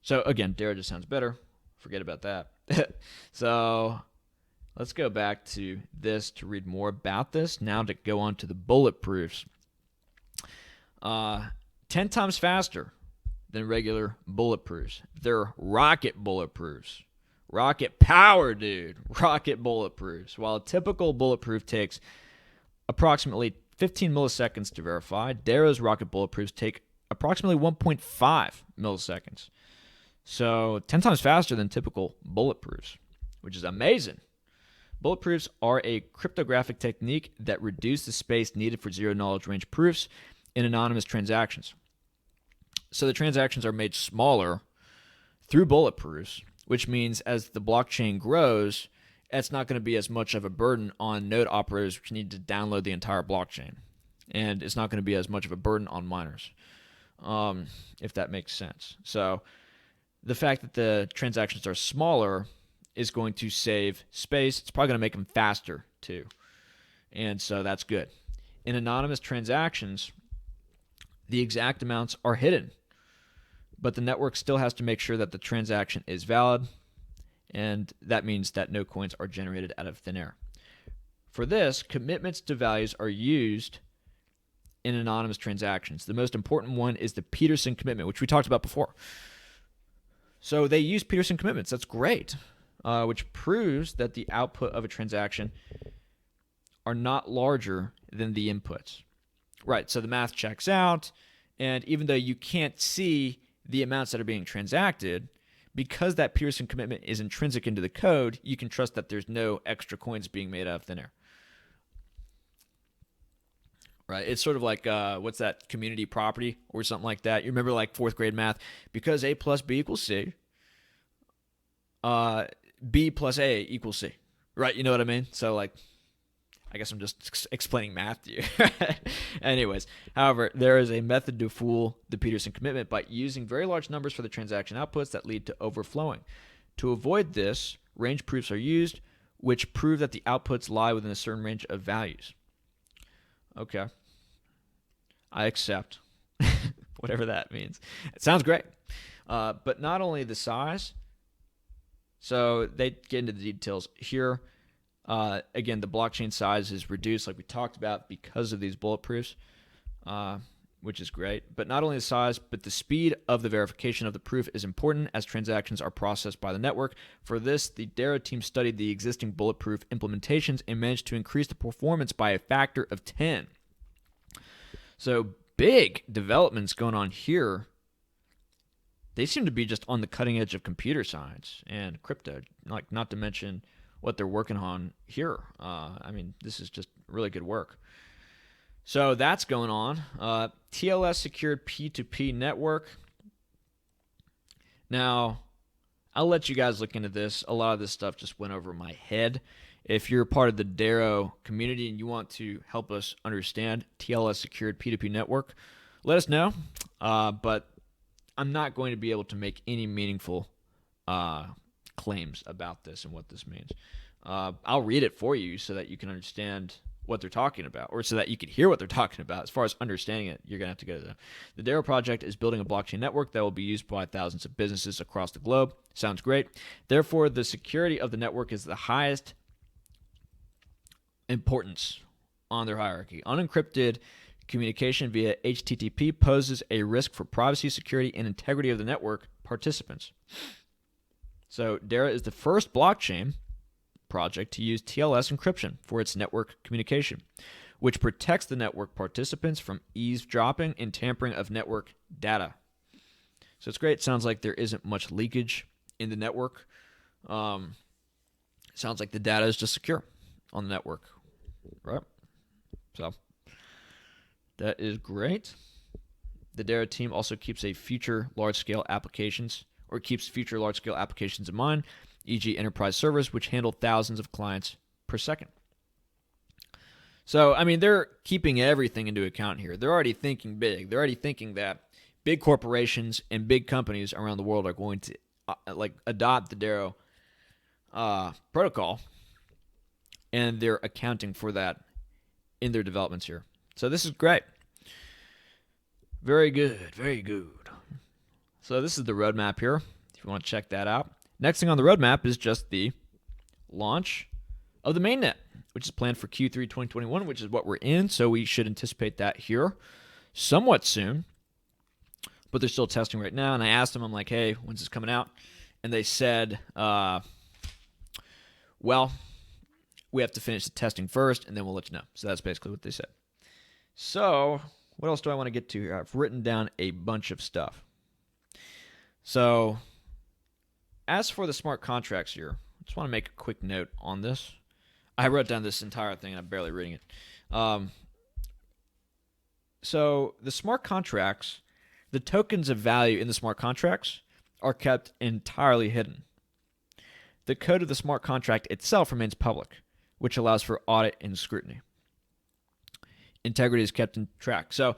So again, Dero just sounds better. Forget about that. So let's go back to this to read more about this. Now to go on to the bulletproofs. 10 times faster than regular bulletproofs. They're rocket bulletproofs. Rocket power, dude. Rocket bulletproofs. While a typical bulletproof takes approximately 15 milliseconds to verify, Dero's rocket bulletproofs take approximately 1.5 milliseconds. So 10 times faster than typical bulletproofs, which is amazing. Bulletproofs are a cryptographic technique that reduce the space needed for zero-knowledge range proofs in anonymous transactions. So the transactions are made smaller through bulletproofs, which means as the blockchain grows, it's not going to be as much of a burden on node operators which need to download the entire blockchain. And it's not going to be as much of a burden on miners, if that makes sense. So the fact that the transactions are smaller is going to save space. It's probably going to make them faster too. And so that's good. In anonymous transactions, the exact amounts are hidden, but the network still has to make sure that the transaction is valid, and that means that no coins are generated out of thin air. For this, commitments to values are used in anonymous transactions. The most important one is the Peterson commitment, which we talked about before. So they use Peterson commitments. That's great, which proves that the output of a transaction are not larger than the inputs. Right, so the math checks out, and even though you can't see the amounts that are being transacted, because that Peterson commitment is intrinsic into the code, you can trust that there's no extra coins being made out of thin air. Right, it's sort of like, what's that, community property or something like that. You remember like 4th grade math, because A plus B equals C, B plus A equals C, right? You know what I mean? So like, I guess I'm just explaining math to you. Anyways, however, there is a method to fool the Peterson commitment by using very large numbers for the transaction outputs that lead to overflowing. To avoid this, range proofs are used, which prove that the outputs lie within a certain range of values. Okay. I accept. Whatever that means. It sounds great. But not only the size, so they get into the details here. Again, the blockchain size is reduced like we talked about because of these bulletproofs, which is great. But not only the size, but the speed of the verification of the proof is important as transactions are processed by the network. For this, the Dero team studied the existing bulletproof implementations and managed to increase the performance by a factor of 10. So big developments going on here. They seem to be just on the cutting edge of computer science and crypto, like not to mention what they're working on here. I mean, this is just really good work. So that's going on. TLS secured P2P network. Now, I'll let you guys look into this. A lot of this stuff just went over my head. If you're part of the Dero community and you want to help us understand TLS secured P2P network, let us know. But I'm not going to be able to make any meaningful claims about this and what this means. I'll read it for you so that you can understand what they're talking about, or so that you can hear what they're talking about. As far as understanding it, you're going to have to go to them. The Dero project is building a blockchain network that will be used by thousands of businesses across the globe. Sounds great. Therefore, the security of the network is the highest importance on their hierarchy. Unencrypted communication via HTTP poses a risk for privacy, security, and integrity of the network participants. So Dero is the first blockchain project to use TLS encryption for its network communication, which protects the network participants from eavesdropping and tampering of network data. So it's great. It sounds like there isn't much leakage in the network. Sounds like the data is just secure on the network, right? So that is great. The Dero team also keeps future large-scale applications in mind, e.g. enterprise servers, which handle thousands of clients per second. So, I mean, they're keeping everything into account here. They're already thinking big. They're already thinking that big corporations and big companies around the world are going to adopt the Dero protocol, and they're accounting for that in their developments here. So this is great. Very good, very good. So this is the roadmap here, if you want to check that out. Next thing on the roadmap is just the launch of the Mainnet, which is planned for Q3 2021, which is what we're in, so we should anticipate that here somewhat soon. But they're still testing right now, and I asked them, I'm like, hey, when's this coming out? And they said, well, we have to finish the testing first, and then we'll let you know. So that's basically what they said. So what else do I want to get to here? I've written down a bunch of stuff. So as for the smart contracts here, I just want to make a quick note on this. I wrote down this entire thing, and I'm barely reading it. So the smart contracts, the tokens of value in the smart contracts are kept entirely hidden. The code of the smart contract itself remains public, which allows for audit and scrutiny. Integrity is kept in track. So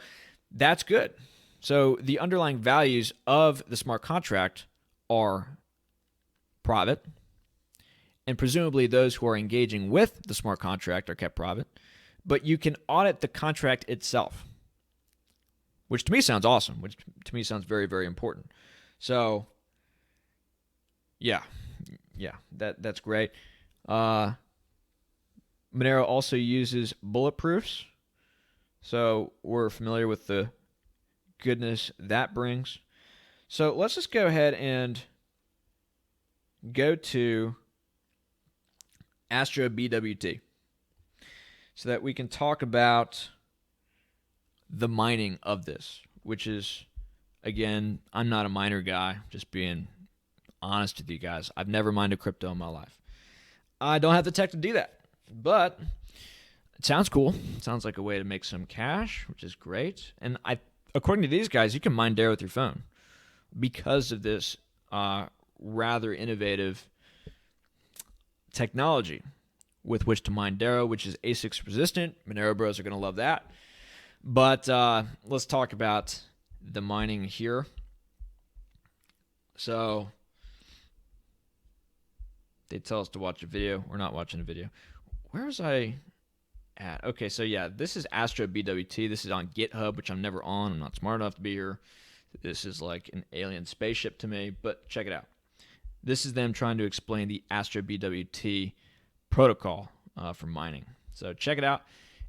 that's good. So the underlying values of the smart contract are private, and presumably those who are engaging with the smart contract are kept private, but you can audit the contract itself, which to me sounds awesome, which to me sounds very, very important. So yeah, that's great. Monero also uses bulletproofs, so we're familiar with the goodness that brings. So let's just go ahead and go to AstroBWT so that we can talk about the mining of this, which is, again, I'm not a miner guy, just being honest with you guys. I've never mined crypto in my life. I don't have the tech to do that, but it sounds cool. It sounds like a way to make some cash, which is great. And according to these guys, you can mine Dero with your phone because of this rather innovative technology with which to mine Dero, which is ASICs resistant. Monero bros are going to love that. But let's talk about the mining here. So they tell us to watch a video. We're not watching a video. Where was I at? Okay, so yeah, this is AstroBWT. This is on GitHub, which I'm never on. I'm not smart enough to be here. This is like an alien spaceship to me, but check it out. This is them trying to explain the AstroBWT protocol for mining. So check it out.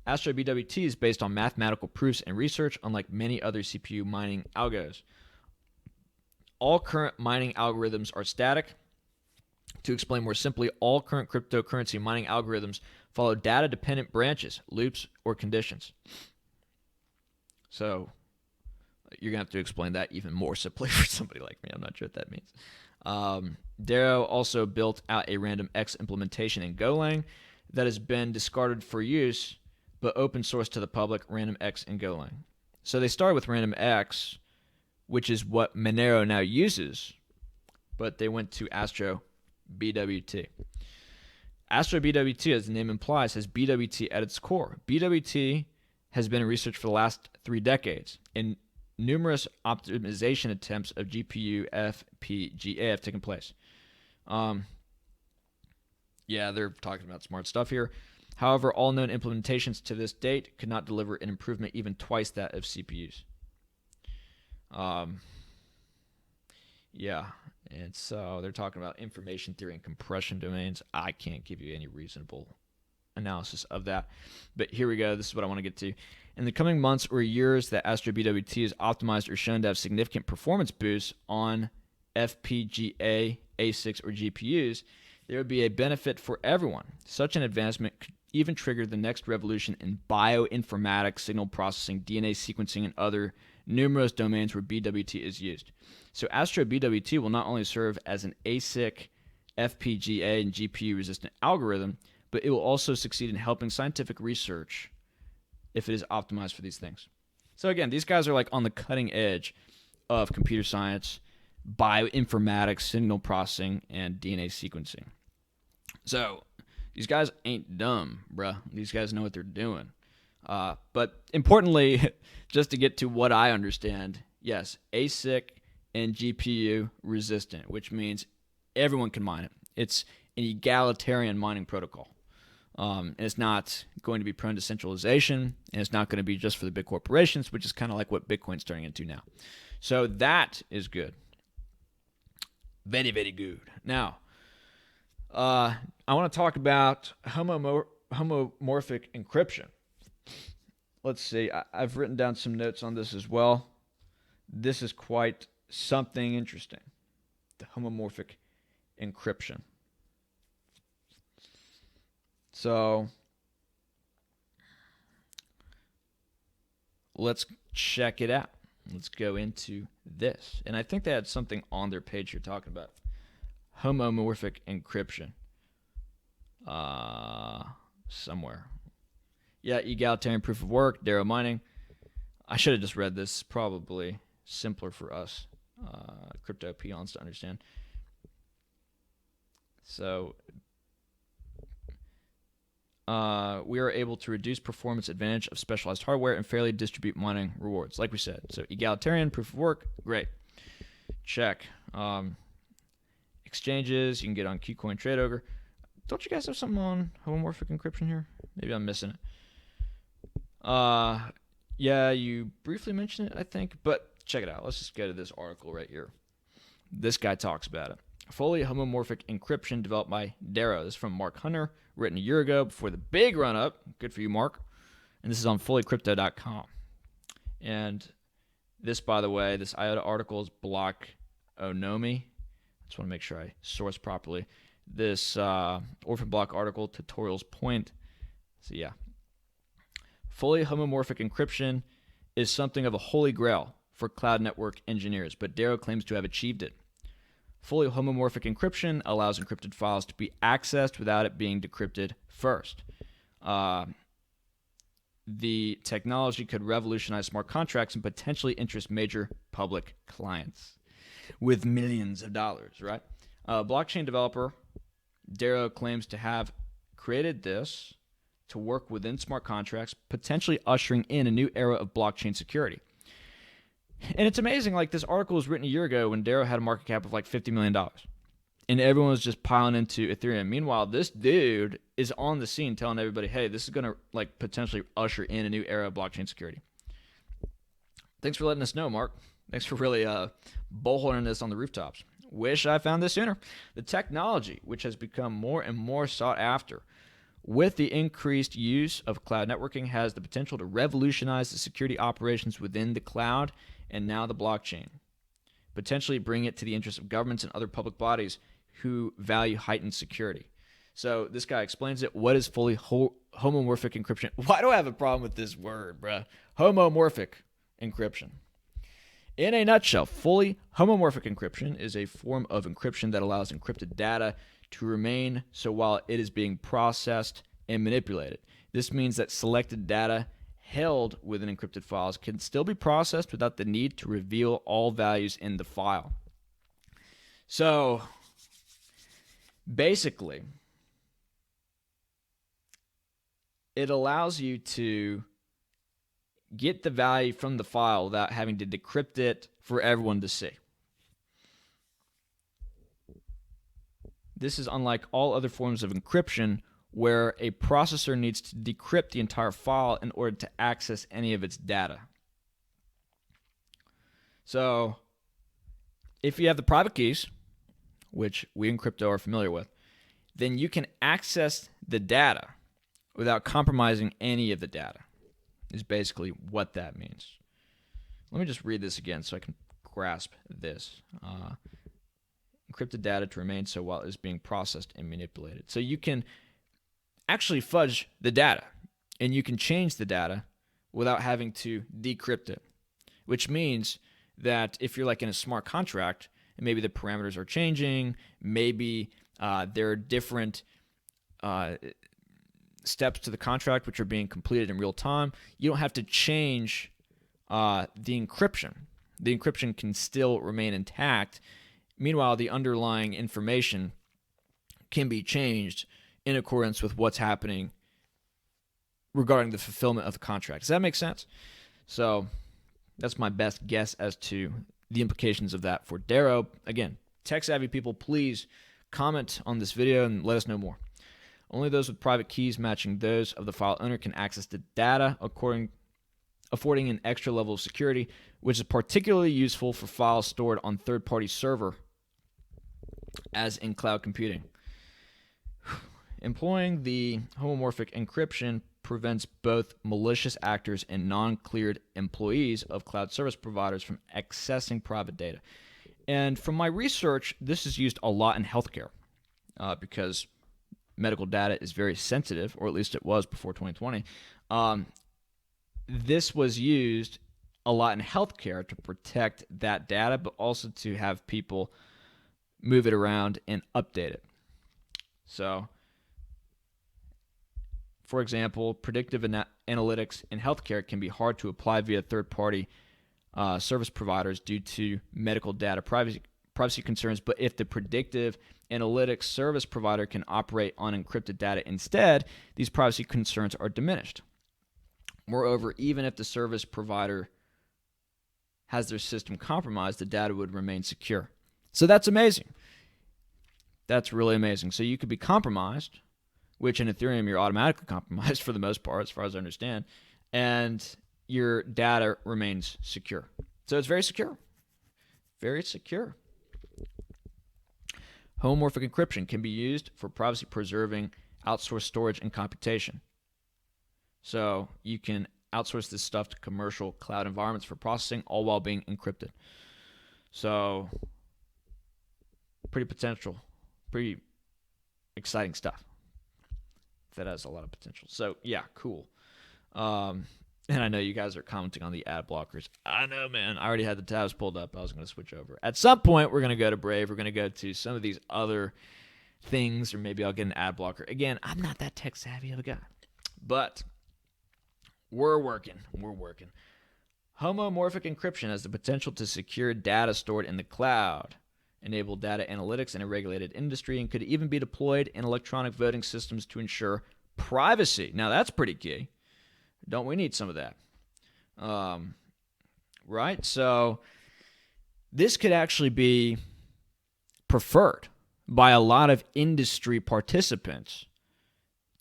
AstroBWT is based on mathematical proofs and research, unlike many other CPU mining algos. All current mining algorithms are static. To explain more simply, all current cryptocurrency mining algorithms follow data-dependent branches, loops, or conditions. So you're going to have to explain that even more simply for somebody like me. I'm not sure what that means. Dero also built out a random X implementation in Golang that has been discarded for use, but open source to the public, random X in Golang. So they started with random X, which is what Monero now uses, but they went to AstroBWT. AstroBWT, as the name implies, has BWT at its core. BWT has been in research for the last 3 decades, and numerous optimization attempts of GPU FPGA have taken place. Yeah, they're talking about smart stuff here. However, all known implementations to this date could not deliver an improvement even twice that of CPUs. Yeah, and so they're talking about information theory and compression domains. I can't give you any reasonable analysis of that. But here we go. This is what I want to get to. In the coming months or years that AstroBWT is optimized or shown to have significant performance boosts on FPGA, ASICs, or GPUs, there would be a benefit for everyone. Such an advancement could even trigger the next revolution in bioinformatics, signal processing, DNA sequencing, and other numerous domains where BWT is used. So AstroBWT will not only serve as an ASIC, FPGA, and GPU-resistant algorithm, but it will also succeed in helping scientific research if it is optimized for these things. So again, these guys are like on the cutting edge of computer science, bioinformatics, signal processing, and DNA sequencing. So these guys ain't dumb, bruh. These guys know what they're doing. But importantly, just to get to what I understand, yes, ASIC and GPU resistant, which means everyone can mine it. It's an egalitarian mining protocol. And it's not going to be prone to centralization, and it's not going to be just for the big corporations, which is kind of like what Bitcoin's turning into now. So that is good. Very, very good. Now, I want to talk about homomorphic encryption. Let's see. I've written down some notes on this as well. This is quite something interesting. The homomorphic encryption. So let's check it out. Let's go into this. And I think they had something on their page here talking about homomorphic encryption. Somewhere. Yeah, egalitarian proof of work, Dero mining. I should have just read this. Probably simpler for us crypto peons to understand. So we are able to reduce performance advantage of specialized hardware and fairly distribute mining rewards, like we said. So egalitarian, proof of work, great. Check. Exchanges, you can get on KuCoin Trade Ogre. Don't you guys have something on homomorphic encryption here? Maybe I'm missing it. Yeah, you briefly mentioned it, I think, but check it out. Let's just go to this article right here. This guy talks about it. Fully homomorphic encryption developed by Dero. This is from Mark Hunter, written a year ago before the big run-up. Good for you, Mark. And this is on fullycrypto.com. And this, by the way, this IOTA article is Block Onomi. I just want to make sure I source properly. This Orphan Block article, tutorials point. So yeah. Fully homomorphic encryption is something of a holy grail for cloud network engineers, but Dero claims to have achieved it. Fully homomorphic encryption allows encrypted files to be accessed without it being decrypted first. The technology could revolutionize smart contracts and potentially interest major public clients with millions of dollars, right? Blockchain developer Dero claims to have created this to work within smart contracts, potentially ushering in a new era of blockchain security. And it's amazing, like, this article was written a year ago when Dero had a market cap of like $50 million. And everyone was just piling into Ethereum. Meanwhile, this dude is on the scene telling everybody, hey, this is going to like potentially usher in a new era of blockchain security. Thanks for letting us know, Mark. Thanks for really bullhorning this on the rooftops. Wish I found this sooner. The technology, which has become more and more sought after with the increased use of cloud networking, has the potential to revolutionize the security operations within the cloud and now the blockchain, potentially bring it to the interest of governments and other public bodies who value heightened security. So this guy explains it. What is fully homomorphic encryption? Why do I have a problem with this word, bruh? Homomorphic encryption. In a nutshell, fully homomorphic encryption is a form of encryption that allows encrypted data to remain so while it is being processed and manipulated. This means that selected data held within encrypted files can still be processed without the need to reveal all values in the file. So basically, it allows you to get the value from the file without having to decrypt it for everyone to see. This is unlike all other forms of encryption where a processor needs to decrypt the entire file in order to access any of its data. So if you have the private keys, which we in crypto are familiar with, then you can access the data without compromising any of the data, is basically what that means. Let me just read this again so I can grasp this. Encrypted data to remain so while it is being processed and manipulated. So you can actually fudge the data, and you can change the data without having to decrypt it, which means that if you're like in a smart contract, and maybe the parameters are changing, maybe there are different steps to the contract which are being completed in real time, you don't have to change the encryption. The encryption can still remain intact. Meanwhile, the underlying information can be changed in accordance with what's happening regarding the fulfillment of the contract. Does that make sense? So that's my best guess as to the implications of that for Dero. Again, tech-savvy people, please comment on this video and let us know more. Only those with private keys matching those of the file owner can access the data, affording an extra level of security, which is particularly useful for files stored on third-party server, as in cloud computing. Employing the homomorphic encryption prevents both malicious actors and non-cleared employees of cloud service providers from accessing private data. And from my research, this is used a lot in healthcare because medical data is very sensitive, or at least it was before 2020. This was used a lot in healthcare to protect that data, but also to have people move it around and update it. So, for example, predictive analytics in healthcare can be hard to apply via third-party service providers due to medical data privacy concerns, but if the predictive analytics service provider can operate on encrypted data instead, these privacy concerns are diminished. Moreover, even if the service provider has their system compromised, the data would remain secure. So that's amazing. That's really amazing. So you could be compromised, which in Ethereum you're automatically compromised for the most part, as far as I understand, and your data remains secure. So it's very secure. Very secure. Homomorphic encryption can be used for privacy-preserving outsourced storage and computation. So you can outsource this stuff to commercial cloud environments for processing, all while being encrypted. So pretty exciting stuff. That has a lot of potential. So yeah, cool. And I know you guys are commenting on the ad blockers. I know, man. I already had the tabs pulled up. I was going to switch over. At some point, we're going to go to Brave. We're going to go to some of these other things, or maybe I'll get an ad blocker. Again, I'm not that tech savvy of a guy. But we're working. Homomorphic encryption has the potential to secure data stored in the cloud. enable data analytics in a regulated industry, and could even be deployed in electronic voting systems to ensure privacy. Now, that's pretty key. Don't we need some of that? Right? So this could actually be preferred by a lot of industry participants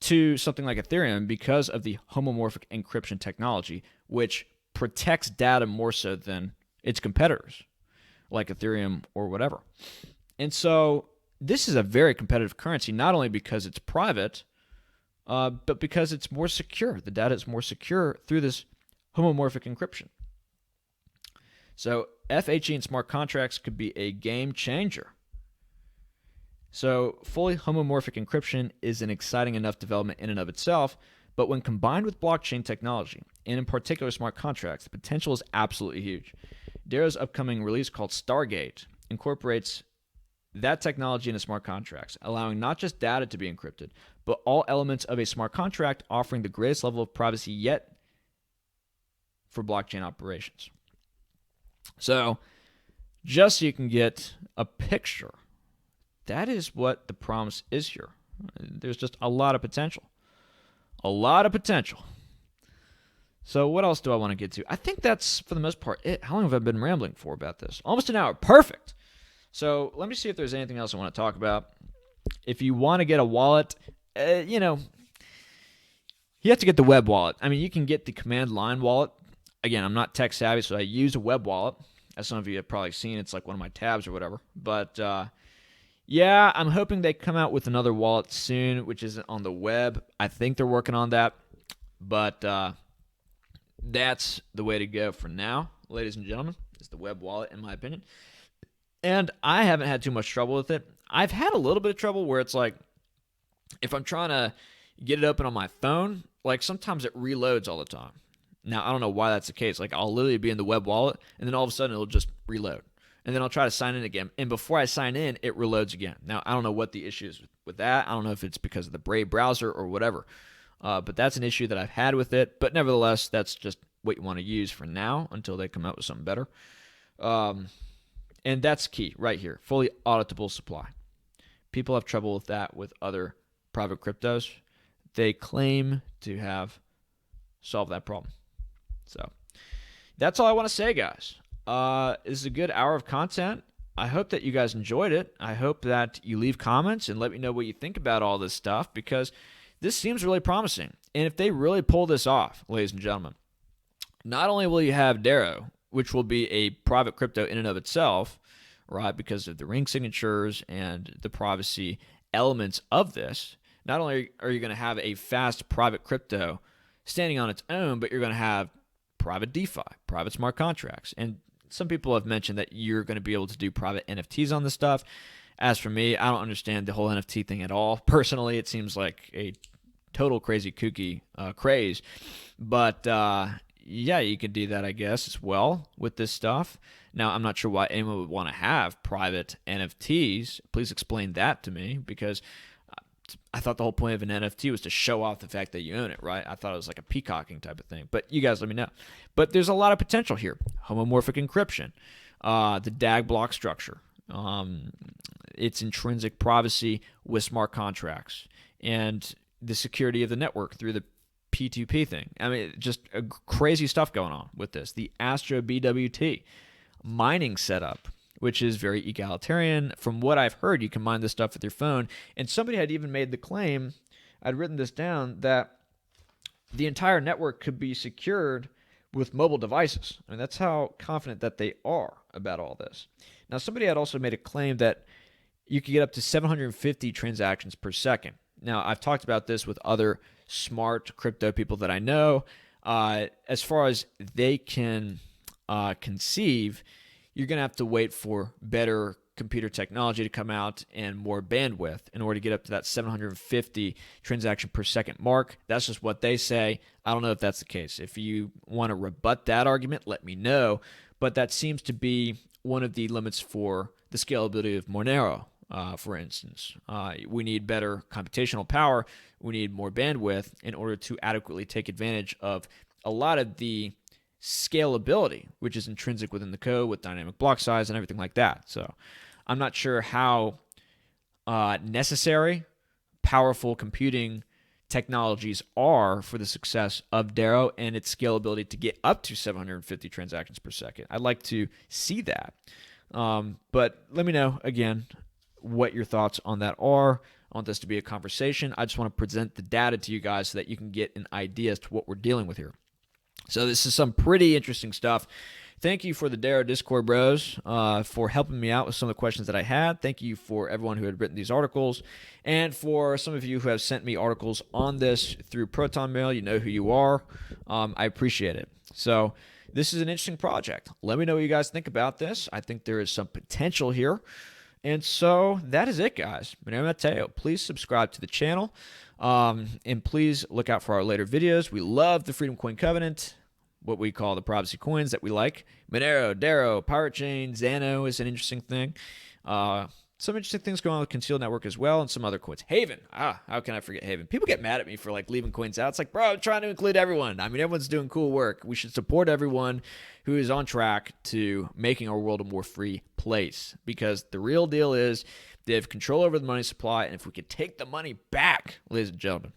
to something like Ethereum because of the homomorphic encryption technology, which protects data more so than its competitors, like Ethereum or whatever. And so this is a very competitive currency, not only because it's private, but because it's more secure. The data is more secure through this homomorphic encryption. So FHE and smart contracts could be a game changer. So fully homomorphic encryption is an exciting enough development in and of itself, but when combined with blockchain technology, and in particular smart contracts, the potential is absolutely huge. Dero's upcoming release called Stargate incorporates that technology into smart contracts, allowing not just data to be encrypted, but all elements of a smart contract, offering the greatest level of privacy yet for blockchain operations. So, just so you can get a picture, that is what the promise is here. There's just a lot of potential. A lot of potential. So what else do I want to get to? I think that's, for the most part, it. How long have I been rambling for about this? Almost an hour. Perfect. So let me see if there's anything else I want to talk about. If you want to get a wallet, you have to get the web wallet. I mean, you can get the command line wallet. Again, I'm not tech savvy, so I use a web wallet. As some of you have probably seen, it's like one of my tabs or whatever. But yeah, I'm hoping they come out with another wallet soon, which isn't on the web. I think they're working on that. But that's the way to go for now, ladies and gentlemen. It's the web wallet, in my opinion. And I haven't had too much trouble with it. I've had a little bit of trouble where it's like, if I'm trying to get it open on my phone, like sometimes it reloads all the time. Now, I don't know why that's the case. Like, I'll literally be in the web wallet, and then all of a sudden it'll just reload. And then I'll try to sign in again. And before I sign in, it reloads again. Now, I don't know what the issue is with that. I don't know if it's because of the Brave browser or whatever. But that's an issue that I've had with it. But nevertheless, that's just what you want to use for now until they come out with something better. And that's key right here. Fully auditable supply. People have trouble with that with other private cryptos. They claim to have solved that problem. So that's all I want to say, guys. This is a good hour of content. I hope that you guys enjoyed it. I hope that you leave comments and let me know what you think about all this stuff, because this seems really promising. And if they really pull this off, ladies and gentlemen, not only will you have Dero, which will be a private crypto in and of itself, right, because of the ring signatures and the privacy elements of this, not only are you going to have a fast private crypto standing on its own, but you're going to have private DeFi, private smart contracts. And some people have mentioned that you're going to be able to do private NFTs on this stuff. As for me, I don't understand the whole NFT thing at all. Personally, it seems like a total crazy kooky craze. But yeah, you could do that, I guess, as well with this stuff. Now, I'm not sure why anyone would want to have private NFTs. Please explain that to me, because I thought the whole point of an NFT was to show off the fact that you own it, right? I thought it was like a peacocking type of thing. But you guys let me know. But there's a lot of potential here. Homomorphic encryption, the DAG block structure, its intrinsic privacy with smart contracts, and the security of the network through the P2P thing. I mean, just crazy stuff going on with this. The AstroBWT mining setup, which is very egalitarian. From what I've heard, you can mine this stuff with your phone. And somebody had even made the claim, I'd written this down, that the entire network could be secured with mobile devices. I mean, that's how confident that they are about all this. Now, somebody had also made a claim that you could get up to 750 transactions per second. Now, I've talked about this with other smart crypto people that I know. As far as they can conceive, you're going to have to wait for better computer technology to come out and more bandwidth in order to get up to that 750 transaction per second mark. That's just what they say. I don't know if that's the case. If you want to rebut that argument, let me know. But that seems to be one of the limits for the scalability of Monero, for instance. We need better computational power. We need more bandwidth in order to adequately take advantage of a lot of the scalability, which is intrinsic within the code with dynamic block size and everything like that. So I'm not sure how necessary powerful computing technologies are for the success of Dero and its scalability to get up to 750 transactions per second. I'd like to see that. But let me know, again, what your thoughts on that are. I want this to be a conversation. I just want to present the data to you guys so that you can get an idea as to what we're dealing with here. So this is some pretty interesting stuff. Thank you for the Dero Discord bros for helping me out with some of the questions that I had. Thank you for everyone who had written these articles. And for some of you who have sent me articles on this through Proton Mail, you know who you are. I appreciate it. So this is an interesting project. Let me know what you guys think about this. I think there is some potential here. And so that is it, guys. Monero Matteo. Please subscribe to the channel. And please look out for our later videos. We love the Freedom Coin Covenant, what we call the privacy coins that we like. Monero, Dero, Pirate Chain, Xano is an interesting thing. Some interesting things going on with Concealed Network as well, and some other coins. Haven. How can I forget Haven? People get mad at me for like leaving coins out. It's like, bro, I'm trying to include everyone. I mean, everyone's doing cool work. We should support everyone who is on track to making our world a more free place, because the real deal is they have control over the money supply, and if we could take the money back, ladies and gentlemen,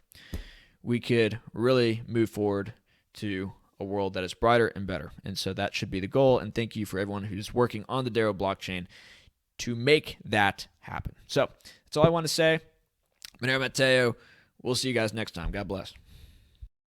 we could really move forward to a world that is brighter and better. And so that should be the goal. And thank you for everyone who's working on the Dero blockchain to make that happen. So that's all I want to say. Monero Matteo. We'll see you guys next time. God bless.